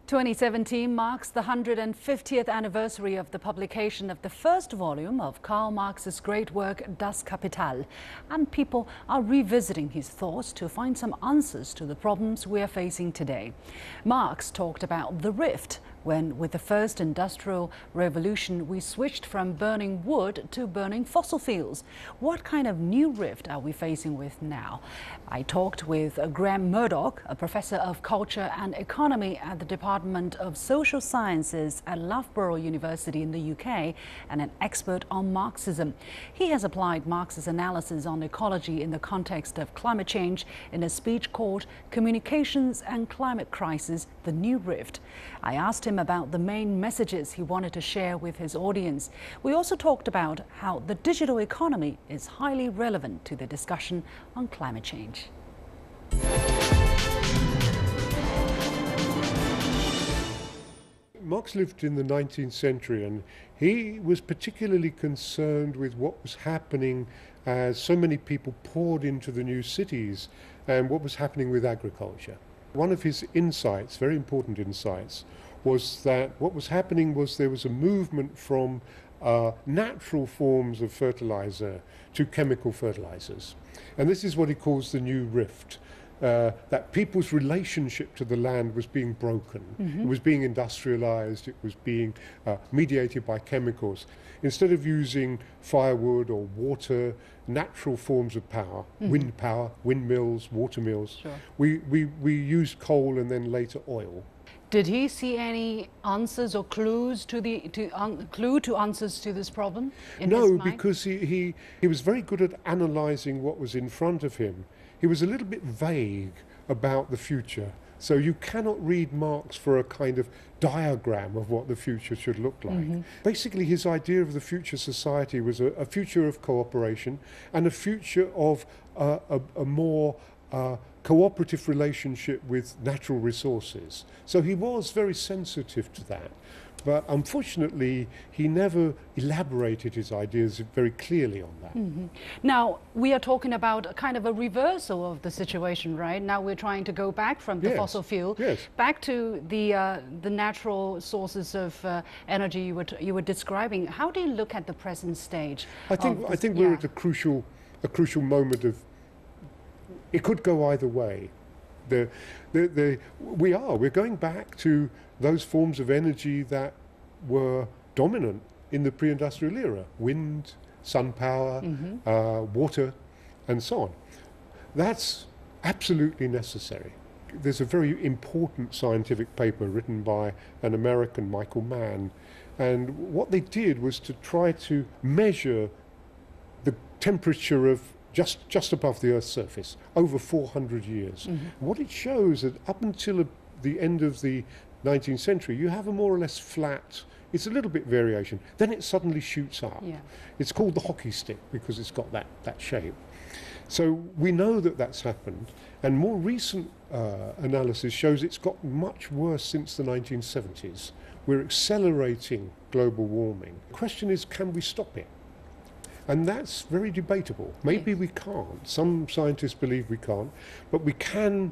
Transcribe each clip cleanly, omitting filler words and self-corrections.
2017 marks the 150th anniversary of the publication of the first volume of Karl Marx's great work Das Kapital, and people are revisiting his thoughts to find some answers to the problems we are facing today. Marx talked about the rift when, with the first industrial revolution, we switched from burning wood to burning fossil fuels. What kind of new rift are we facing with now? I talked with Graham Murdoch, a professor of culture and economy at the Department of Social Sciences at Loughborough University in the UK, and an expert on Marxism. He has applied Marx's analysis on ecology in the context of climate change in a speech called Communications and Climate Crisis: The New Rift. I asked him about the main messages he wanted to share with his audience. We also talked about how the digital economy is highly relevant to the discussion on climate change. Marx lived in the 19th century, and he was particularly concerned with what was happening as so many people poured into the new cities and what was happening with agriculture. One of his insights, very important insights, was that what was happening was there was a movement from natural forms of fertilizer to chemical fertilizers. And this is what he calls the new rift. That people's relationship to the land was being broken. It was being industrialized, it was being mediated by chemicals. Instead of using firewood or water, natural forms of power, wind power, windmills, water mills, we used coal and then later oil. Did he see any answers or clues to answers to this problem in his mind? No, because he was very good at analysing what was in front of him. He was a little bit vague about the future. So you cannot read Marx for a kind of diagram of what the future should look like. Basically, his idea of the future society was a future of cooperation and a future of a more cooperative relationship with natural resources. So he was very sensitive to that. But unfortunately, he never elaborated his ideas very clearly on that. Now, we are talking about a kind of a reversal of the situation, right? Now we're trying to go back from the fossil fuel, back to the natural sources of energy you were describing. How do you look at the present stage? I think we're at a crucial moment of. It could go either way. We're going back to those forms of energy that were dominant in the pre-industrial era: wind, sun power, water, and so on. That's absolutely necessary. There's a very important scientific paper written by an American, Michael Mann, and what they did was to try to measure the temperature of just above the Earth's surface over 400 years. What it shows is that up until the end of the 19th century, you have a more or less flat, it's a little bit variation, then it suddenly shoots up. It's called the hockey stick because it's got that shape. So we know that that's happened, and more recent analysis shows it's got much worse since the 1970s. We're accelerating global warming. The question is, can we stop it? And that's very debatable. Maybe we can't. Some scientists believe we can't, but we can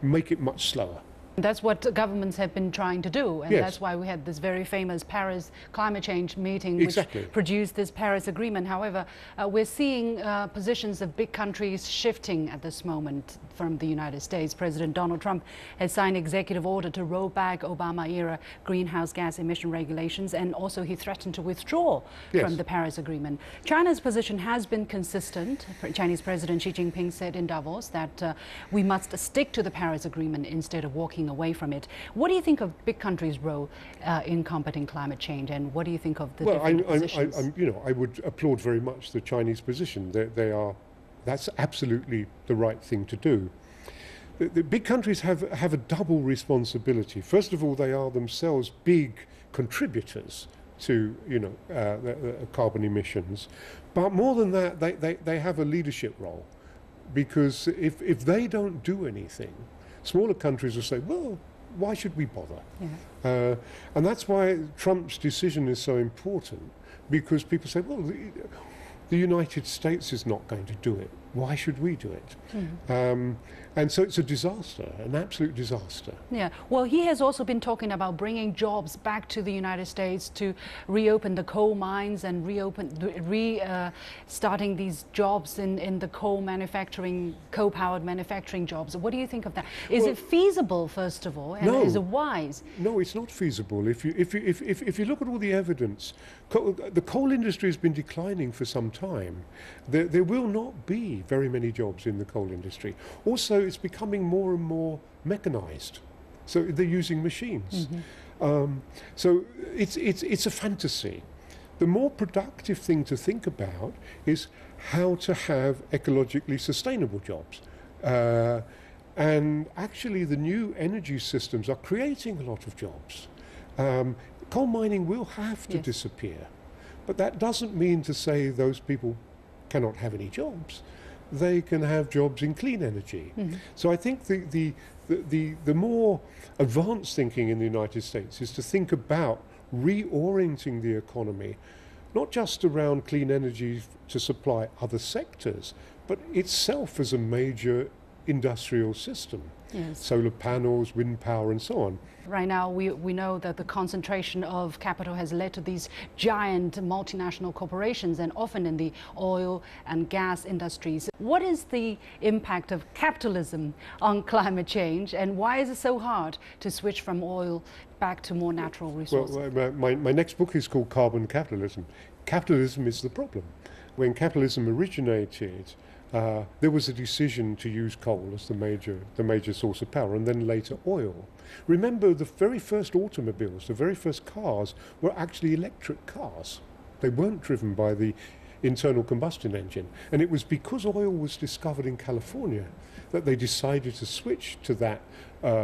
make it much slower. That's what governments have been trying to do, and that's why we had this very famous Paris climate change meeting, which produced this Paris Agreement. However, we're seeing positions of big countries shifting at this moment from the United States. President Donald Trump has signed executive order to roll back Obama-era greenhouse gas emission regulations, and also he threatened to withdraw from the Paris Agreement. China's position has been consistent. Chinese President Xi Jinping said in Davos that we must stick to the Paris Agreement instead of walking away from it. What do you think of big countries' role in combating climate change, and what do you think of the different positions? I would applaud very much the Chinese position. That's absolutely the right thing to do. The big countries have a double responsibility. First of all, they are themselves big contributors to carbon emissions, but more than that, they have a leadership role, because if they don't do anything, smaller countries will say, well, why should we bother? And that's why Trump's decision is so important, because people say, well, the United States is not going to do it. why should we do it? And so it's a disaster, an absolute disaster. Yeah, well, he has also been talking about bringing jobs back to the United States to reopen the coal mines and starting these jobs in the coal-powered manufacturing jobs. What do you think of that? Is it feasible, first of all, and no, is it wise? No, it's not feasible. If you look at all the evidence, the coal industry has been declining for some time. There will not be very many jobs in the coal industry. Also, it's becoming more and more mechanized. So they're using machines. So it's a fantasy. The more productive thing to think about is how to have ecologically sustainable jobs. And actually the new energy systems are creating a lot of jobs. Coal mining will have to disappear, but that doesn't mean to say those people cannot have any jobs. They can have jobs in clean energy. So I think the more advanced thinking in the United States is to think about reorienting the economy, not just around clean energy to supply other sectors, but itself as a major industrial system. Solar panels, wind power and so on. Right now we know that the concentration of capital has led to these giant multinational corporations, and often in the oil and gas industries. What is the impact of capitalism on climate change, and why is it so hard to switch from oil back to more natural resources? Well, my next book is called Carbon Capitalism. Capitalism is the problem. When capitalism originated, there was a decision to use coal as the major source of power, and then later oil. Remember, the very first automobiles, the very first cars, were actually electric cars. They weren't driven by the internal combustion engine. And it was because oil was discovered in California that they decided to switch to that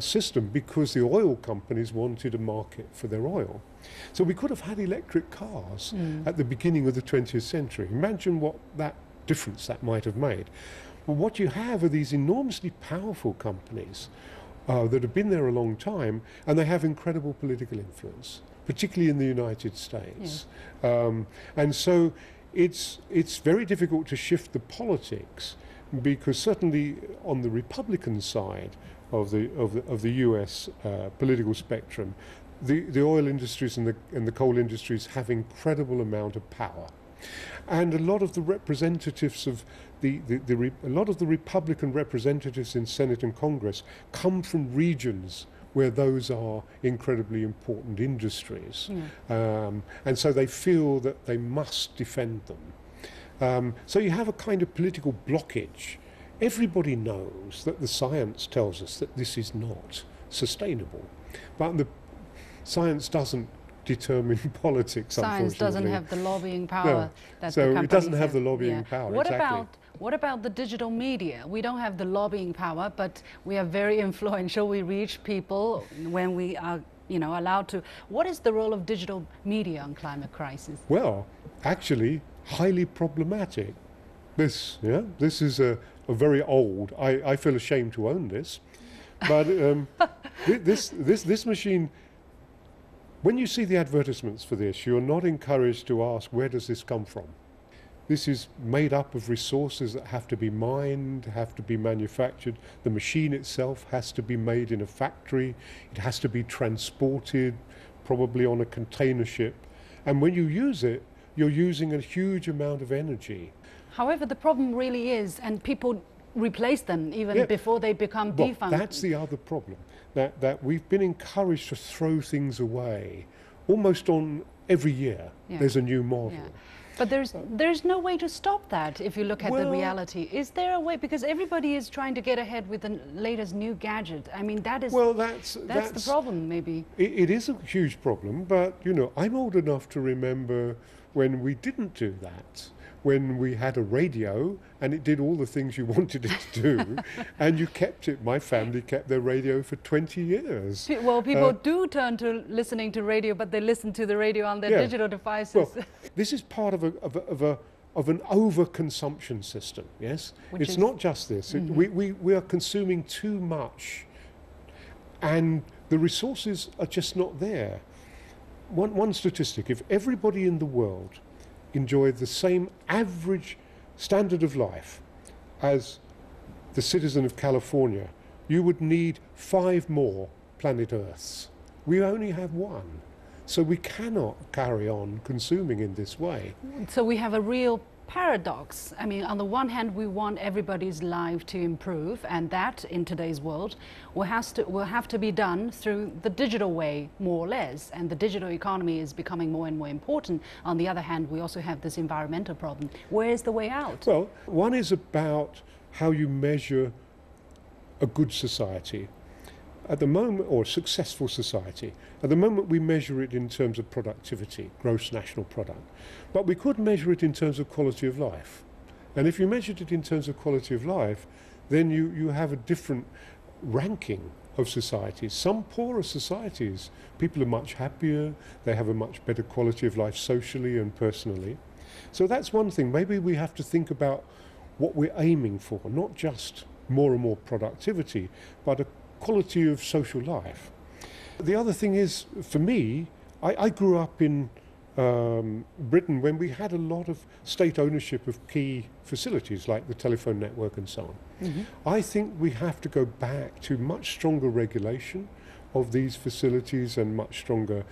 system, because the oil companies wanted a market for their oil. So we could have had electric cars at the beginning of the 20th century. Imagine what that difference that might have made. Well, what you have are these enormously powerful companies that have been there a long time, and they have incredible political influence, particularly in the United States. And so it's very difficult to shift the politics, because certainly on the Republican side of the US political spectrum, the oil industries and the coal industries have incredible amount of power. And a lot of the representatives of a lot of the Republican representatives in Senate and Congress come from regions where those are incredibly important industries. And so they feel that they must defend them. So you have a kind of political blockage. Everybody knows that the science tells us that this is not sustainable, but the science doesn't determine politics. Science doesn't have the lobbying power that the companies it doesn't have the have. lobbying power. What about the digital media? We don't have the lobbying power, but we are very influential. We reach people when we are, allowed to. What is the role of digital media on climate crisis? Well, actually, highly problematic. This is a very old. I feel ashamed to own this, but this machine. When you see the advertisements for this, you're not encouraged to ask, where does this come from? This is made up of resources that have to be mined, have to be manufactured. The machine itself has to be made in a factory. It has to be transported, probably on a container ship. And when you use it, you're using a huge amount of energy. However, the problem really is, and people replace them even before they become defunct. That's the other problem, that we've been encouraged to throw things away almost on every year. There's a new model. But there's no way to stop that if you look at the reality. Is there a way? Because everybody is trying to get ahead with the latest new gadget. I mean, that's the problem, maybe. It is a huge problem, but I'm old enough to remember when we didn't do that. When we had a radio and it did all the things you wanted it to do, and you kept it. My family kept their radio for 20 years. Well, people do turn to listening to radio, but they listen to the radio on their digital devices. Well, this is part of an overconsumption system. Yes, it's not just this. We are consuming too much, and the resources are just not there. One statistic: if everybody in the world enjoyed the same average standard of life as the citizen of California, you would need 5 more planet Earths. We only have one. So we cannot carry on consuming in this way. So we have a real paradox. I mean, on the one hand, we want everybody's life to improve, and that in today's world will have to be done through the digital way, more or less. And the digital economy is becoming more and more important. On the other hand, we also have this environmental problem. Where is the way out? Well, one is about how you measure a good society. At the moment, or a successful society, at the moment we measure it in terms of productivity, gross national product. But we could measure it in terms of quality of life. And if you measured it in terms of quality of life, then you have a different ranking of societies. Some poorer societies, people are much happier, they have a much better quality of life socially and personally. So that's one thing. Maybe we have to think about what we're aiming for, not just more and more productivity, but a quality of social life. The other thing is, for me, I grew up in Britain when we had a lot of state ownership of key facilities like the telephone network and so on. Mm-hmm. I think we have to go back to much stronger regulation of these facilities and much stronger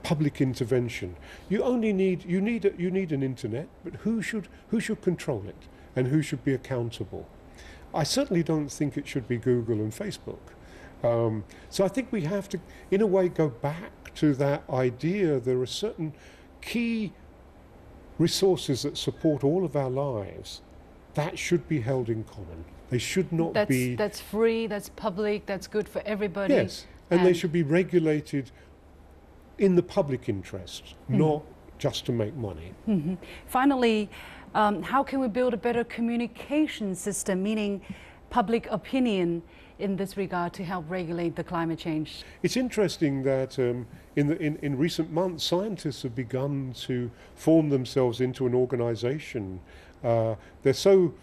public intervention. You need an internet, but who should control it and who should be accountable? I certainly don't think it should be Google and Facebook. So I think we have to, in a way, go back to that idea. There are certain key resources that support all of our lives that should be held in common. They should not be... That's free, that's public, that's good for everybody. Yes, and they should be regulated in the public interest, not just to make money. Mm-hmm. Finally, how can we build a better communication system, meaning public opinion in this regard, to help regulate the climate change? It's interesting that in recent months, scientists have begun to form themselves into an organization. They're so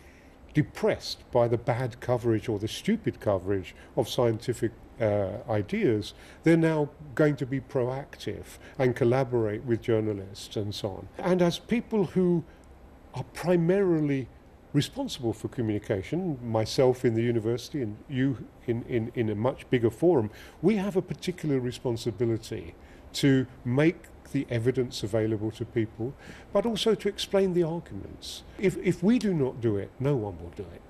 depressed by the bad coverage or the stupid coverage of scientific ideas, they're now going to be proactive and collaborate with journalists and so on. And as people who are primarily responsible for communication, myself in the university and you in a much bigger forum, we have a particular responsibility to make the evidence available to people, but also to explain the arguments. If we do not do it, no one will do it.